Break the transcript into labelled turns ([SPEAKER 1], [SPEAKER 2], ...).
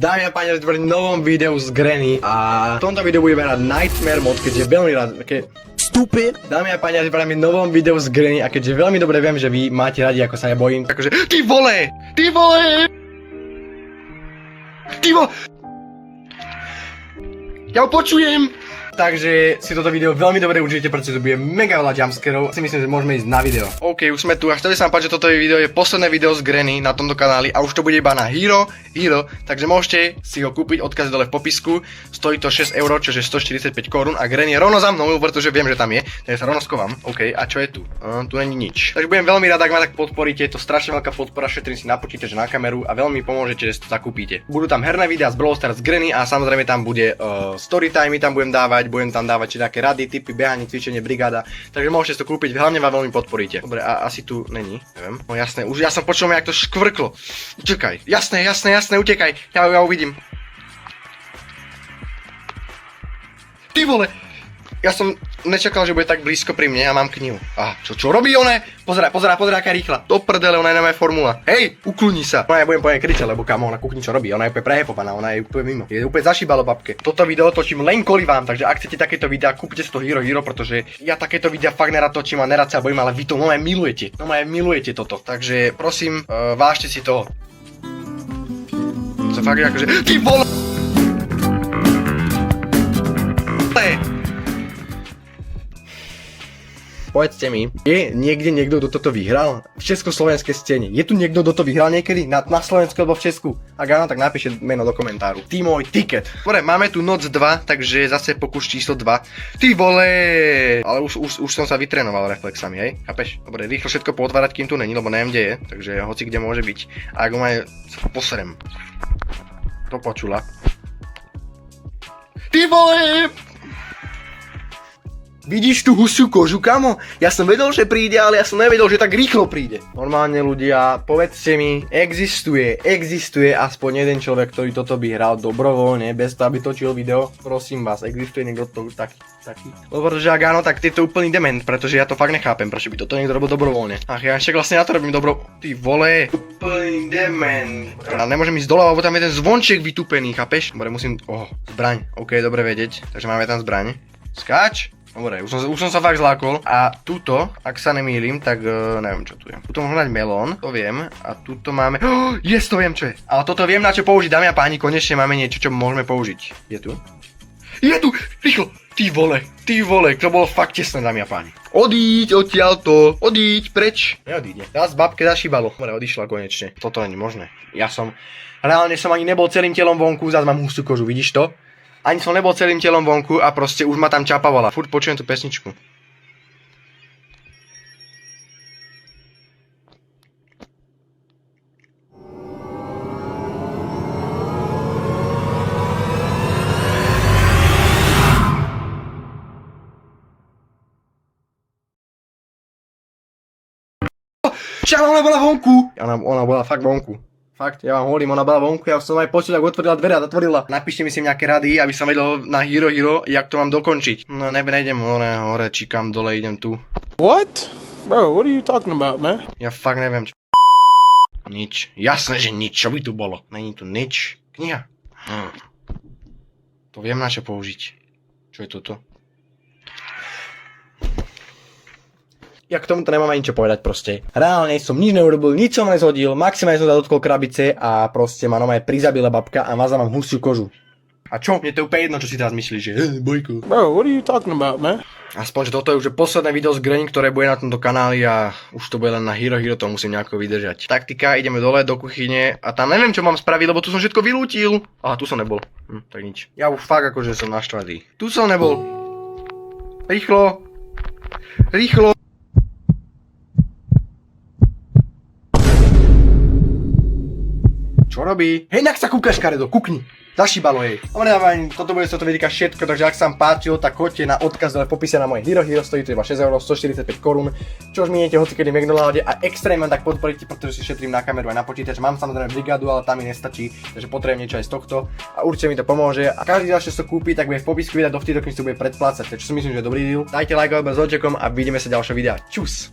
[SPEAKER 1] Dámy a páni, v novom videu z Granny a v tomto videu budeme hrať Nightmare mod, keďže veľmi rád, stupid. Dámy a páni, v novom videu z Granny a keďže veľmi dobre viem, že vy máte radi, ako sa ja bojím, takže ty vole! Ja ho počujem! Takže si toto video veľmi dobre užijete, pretože to bude mega veľa jumpscarov. Si myslím, že môžeme ísť na video. OK, už sme tu a chceli sa vám páčiť, že toto video je posledné video z Granny na tomto kanáli a už to bude iba na Hero, takže môžete si ho kúpiť, odkaz dole v popisku. Stojí to 6 €, čo je 145 korún a Granny je rovno za mnou, pretože viem, že tam je. Takže sa rovno skovám. OK, a čo je tu? Tu není nič. Takže budem veľmi rád, ak ma tak podporíte, je to strašne veľká podpora, šetrím si na počítač, na kameru a veľmi pomôžete, že si to zakúpite. Budú tam herné videá z Brawl Stars z Granny a samozrejme tam bude storytime, tam budem tam dávať či také rady, tipy, behanie, cvičenie, brigáda. Takže môžete si to kúpiť, hlavne vám veľmi podporíte. Dobre, a asi tu není, neviem. No jasné, už ja som počul, jak to škvrklo. Utekaj. Jasné, utekaj. Ja uvidím. Ty vole! Ja som nečakal, že bude tak blízko pri mne a mám knihu. A čo robí one? Pozeraj, aká rýchla. Do prdele, ona je na moja formula. Hej, ukludni sa. No ja budem po nej kričať, lebo kamo, ona kukni čo robí. Ona je úplne prehepovaná, ona je úplne mimo. Je úplne zašíbalo babke. Toto video točím len kvôli vám, takže ak chcete takéto videá, kúpte si to Hero, pretože ja takéto videá fakt nerad točím a nerad sa bojím, ale vy to normálne milujete. Normálne milujete toto. Takže prosím, vážte si toho. To fakt je akože ty vole! Povedzte mi, je niekde niekto, kto toto vyhral? V československej scéne. Je tu niekto, kto to vyhral niekedy? Na Slovensku alebo v Česku? Ak áno, tak napíšte meno do komentáru. Ty môj ticket. Dobre, máme tu noc 2, takže zase pokus číslo 2. Ty vole! Ale už som sa vytrénoval reflexami, hej? Chápeš? Dobre, rýchlo všetko pootvárať, kým tu není, lebo neviem, kde je. Takže hoci kde môže byť. A ak ho ma poserem. To počula. Ty vole! Vidíš tú husiu kožu, kamo? Ja som vedel, že príde, ale ja som nevedel, že tak rýchlo príde. Normálne ľudia, povedzte mi, existuje aspoň jeden človek, ktorý toto by hral dobrovoľne, bez toho, aby točil video. Prosím vás, existuje niekto taký? Lebo pretože ak áno, tak je to úplný dement, pretože ja to fakt nechápem, prečo by toto niekto robil dobrovoľne. Ach, ja ešte vlastne na to robím Ty vole, úplný dement. A nemôžem ísť dole, lebo tam je ten zvonček vytupený, chápeš? Dobre, musím, zbraň, OK, dobre vedieť, takže máme tam zbraň. Skáč. Dobre, už som sa fakt zlákol. A tuto, ak sa nemýlim, tak neviem čo tu je. Tuto môžem dať melón, to viem. A tuto máme, to viem čo je. Ale toto viem na čo použiť, dámy a páni, konečne máme niečo, čo môžeme použiť. Je tu, rýchlo. Ty vole, to bolo fakt tesné, dámy a páni. Odíď odtiaľto, odíď preč. Neodíde, raz babke zašíbalo. Dobre, odišla konečne. Toto nie je možné. Reálne som ani nebol celým telom vonku, zás mám hustú kožu, vidíš to? Ani som nebol celým telom vonku a proste už ma tam čapavala. Furt počujem tú pesničku. Ona bola vonku! Ona bola fakt vonku. Fakt, ja vám hovorím, ona bola vonku, ja som aj počul, ak otvorila dvere a zatvorila. Napíšte mi si nejaké rady, aby som vedel na Hero, jak to mám dokončiť. No nejdem hore, či kam dole, idem tu.
[SPEAKER 2] What? Bro, what are you talking about, man?
[SPEAKER 1] Ja fakt neviem, čo... Nič, jasné, že nič, čo by tu bolo? Není tu nič. Kniha. To viem na čo použiť. Čo je toto? Ja k tomuto nemám ani čo povedať proste. Reálne som nič neurobil, nič som nezhodil, maximálne som sa dotkol krabice a proste ma normálne prizabila babka a mazala mám husiu kožu. A čo? Mne to je úplne jedno, čo si teraz myslíš, že bojko.
[SPEAKER 2] Bro, what are you talking about, man?
[SPEAKER 1] Aspoň, že toto je už posledné video z Granny, ktoré bude na tomto kanáli a už to bude len na Hero, to musím nejako vydržať. Taktika, ideme dole do kuchyne a tam neviem, čo mám spraviť, lebo tu som všetko vylútil. Aha, tu som nebol. Tak nič. Ja už fakt akože som naštvatý. Tu som nebol. Rýchlo. Čo robí? Hej, nak sa kúkaš, Karedo, kukni. Zašíbalo jej. Dobre, toto bude sa to vidieť všetko, takže ak sa vám páčilo, tak choďte na odkaz dole v popise na moje Hero, stojí to iba 6 €, 145 korún. Čo už miniete hocikedy v McDonalde a extrémne tak podporíte, pretože si šetrím na kameru aj na počítač. Mám samozrejme brigádu, ale tam mi nestačí, takže potrebujem niečo aj z tohto a určite mi to pomôže. A každý ďalší, čo kúpi, tak bude v popisku videa, dovtedy, dokým si to bude predplácať. Takže si myslím, že je dobrý deal. Dajte like alebo s odtekom a vidíme sa ďalšie videa. Čus.